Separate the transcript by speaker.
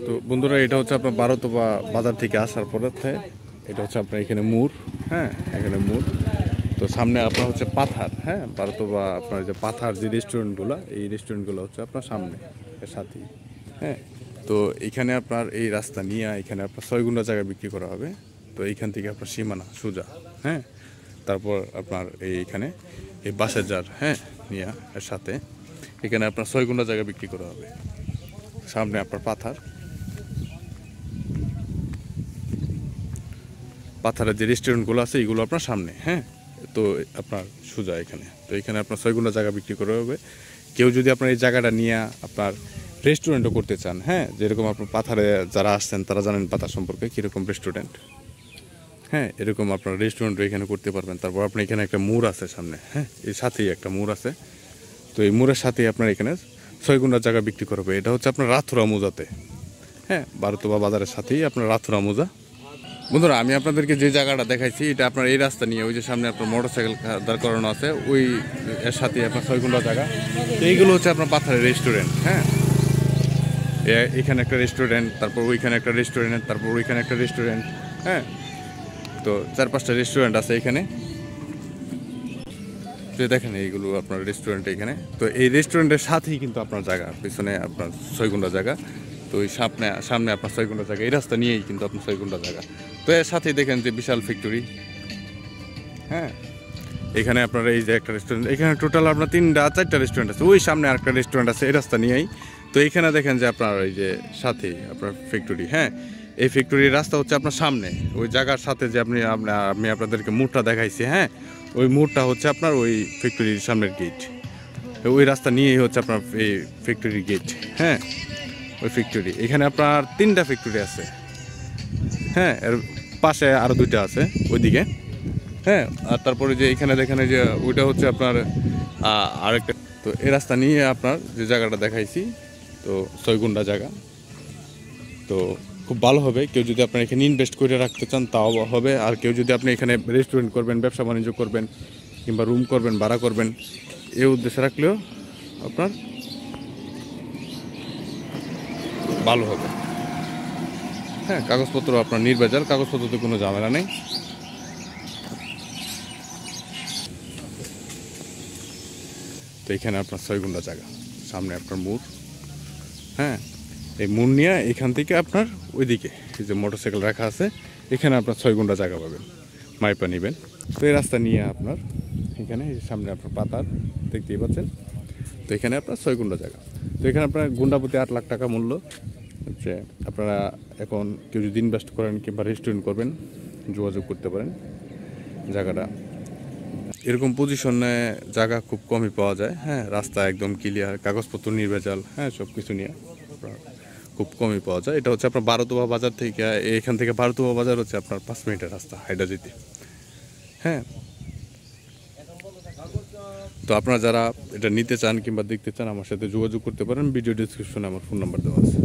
Speaker 1: তো বন্ধুরা, এটা হচ্ছে আপনার বারোতবা বাজার থেকে আসার পরে এটা হচ্ছে আপনার এখানে মুর। হ্যাঁ, এখানে মুর। তো সামনে আপনার হচ্ছে পাথার। হ্যাঁ, বারোতবা আপনার যে পাথার যে রেস্টুরেন্টগুলো, এই রেস্টুরেন্টগুলো হচ্ছে আপনার সামনে এর সাথেই। হ্যাঁ, তো এখানে আপনার এই রাস্তা নিয়ে এখানে আপনার 6 গুণা জায়গা বিক্রি করা হবে। তো এইখান থেকে আপনার সীমানা সোজা। হ্যাঁ, তারপর আপনার এইখানে এই বাসের জার, হ্যাঁ, নিয়ে এর সাথে এখানে আপনার 6 গুণা জায়গা বিক্রি করা হবে। সামনে আপনার পাথারের যে রেস্টুরেন্টগুলো আছে এইগুলো আপনার সামনে। হ্যাঁ, তো আপনার সোজা এখানে, তো এখানে আপনার 6 গুণা জায়গা বিক্রি করা হবে। কেউ যদি আপনার এই জায়গাটা নিয়ে আপনার রেস্টুরেন্টও করতে চান, হ্যাঁ, যেরকম আপনার পাথারে যারা আসছেন তারা জানেন পাথার সম্পর্কে কীরকম রেস্টুরেন্ট। হ্যাঁ, এরকম আপনার রেস্টুরেন্টও এখানে করতে পারবেন। তারপর আপনি এখানে একটা মোড় আছে সামনে। হ্যাঁ, এর সাথেই একটা মোড় আছে। তো এই মোড়ের সাথেই আপনার এখানে 6 গুণার জায়গা বিক্রি করবে। এটা হচ্ছে আপনার রাথুরা মোজাতে। হ্যাঁ, বারোতবা বাজারের সাথেই আপনার রাথুরা মোজা। বন্ধুরা, আমি আপনাদেরকে যে জায়গাটা দেখাইছি এটা আপনার এই রাস্তা নিয়ে ওই যে সামনে আপনার মোটরসাইকেল দাঁড় করানো আছে, ওই এর সাথেই আপনার 6 গুণা জায়গা। তো এইগুলো হচ্ছে আপনার পাথারের রেস্টুরেন্ট। হ্যাঁ, এখানে একটা রেস্টুরেন্ট, তারপর ওইখানে একটা রেস্টুরেন্ট, তারপর ওইখানে একটা রেস্টুরেন্ট। হ্যাঁ, তো 4-5টা রেস্টুরেন্ট আছে এখানে। তো দেখেন এইগুলো আপনার রেস্টুরেন্ট এখানে। তো এই রেস্টুরেন্টের সাথেই কিন্তু আপনার জায়গা, পিছনে আপনার 6 গুণা জায়গা। তো ওই সামনে আপনার 6 গুণা জায়গা, এই রাস্তা নিয়েই কিন্তু আপনার 6 গুণা জায়গা। তো এর সাথেই দেখেন যে বিশাল ফ্যাক্টরি। হ্যাঁ, এখানে আপনার এই যে একটা রেস্টুরেন্ট, এখানে টোটাল আপনার 3-4টা রেস্টুরেন্ট আছে। ওই সামনে আরেকটা রেস্টুরেন্ট আছে এই রাস্তা নিয়েই। তো এইখানে দেখেন যে আপনার এই যে সাথেই আপনার ফ্যাক্টরি। হ্যাঁ, এই ফ্যাক্টরির রাস্তা হচ্ছে আপনার সামনে ওই জায়গার সাথে যে আমি আপনাদেরকে মুড়টা দেখাইছি। হ্যাঁ, ওই মুড়টা হচ্ছে আপনার ওই ফ্যাক্টরির সামনের গেট। ওই রাস্তা নিয়েই হচ্ছে আপনার এই ফ্যাক্টরির গেট। হ্যাঁ, ওই ফ্যাক্টরি এখানে আপনার 3টা ফ্যাক্টরি আছে। হ্যাঁ, এর পাশে আরও 2টা আছে ওইদিকে। হ্যাঁ, আর তারপরে যে এখানে দেখেন যে ওইটা হচ্ছে আপনার আরেকটা। তো এই রাস্তা নিয়ে আপনার যে জায়গাটা দেখাইছি, তো 6 গুণা জায়গা। তো খুব ভালো হবে, কেউ যদি আপনার এখানে ইনভেস্ট করে রাখতে চান তাও হবে। আর কেউ যদি আপনি এখানে রেস্টুরেন্ট করবেন, ব্যবসা বাণিজ্য করবেন, কিংবা রুম করবেন, ভাড়া করবেন, এই উদ্দেশ্যে রাখলেও আপনার ভালো হবে। হ্যাঁ, কাগজপত্র আপনার নির্ভেজাল, কাগজপত্রতে কোনো ঝামেলা নেই। তো এখানে আপনার 6 গুণা জায়গা, সামনে আপনার মোড়। হ্যাঁ, এই মোড় নিয়ে এখান থেকে আপনার ওইদিকে এই যে মোটরসাইকেল রাখা আছে, এখানে আপনার 6 গুণা জায়গা পাবেন, মাইপা নেবেন। তো এই রাস্তা নিয়ে আপনার এখানে সামনে আপনার পাতার দেখতেই পাচ্ছেন। তো এখানে আপনার 6 গুণা জায়গা। তো এখানে আপনার গুন্ডাপতি 8 লাখ টাকা মূল্য হচ্ছে। আপনারা এখন কেউ যদি ইনভেস্ট করেন কিংবা রেস্টুরেন্ট করবেন, যোগাযোগ করতে পারেন। জায়গাটা এরকম পজিশনে জায়গা খুব কমই পাওয়া যায়। হ্যাঁ, রাস্তা একদম ক্লিয়ার, কাগজপত্র নির্ভেজাল। হ্যাঁ, সব কিছু নিয়ে খুব কমই পাওয়া যায়। এটা হচ্ছে আপনার বারোতবা বাজার থেকে, এখান থেকে বারোতবা বাজার হচ্ছে আপনার 5 মিনিটের রাস্তা হাইডা যেতে। হ্যাঁ, তো আপনারা যারা এটা নিতে চান কিংবা দেখতে চান আমার সাথে যোগাযোগ করতে পারেন। ভিডিও ডিসক্রিপশনে আমার ফোন নাম্বার দেওয়া আছে।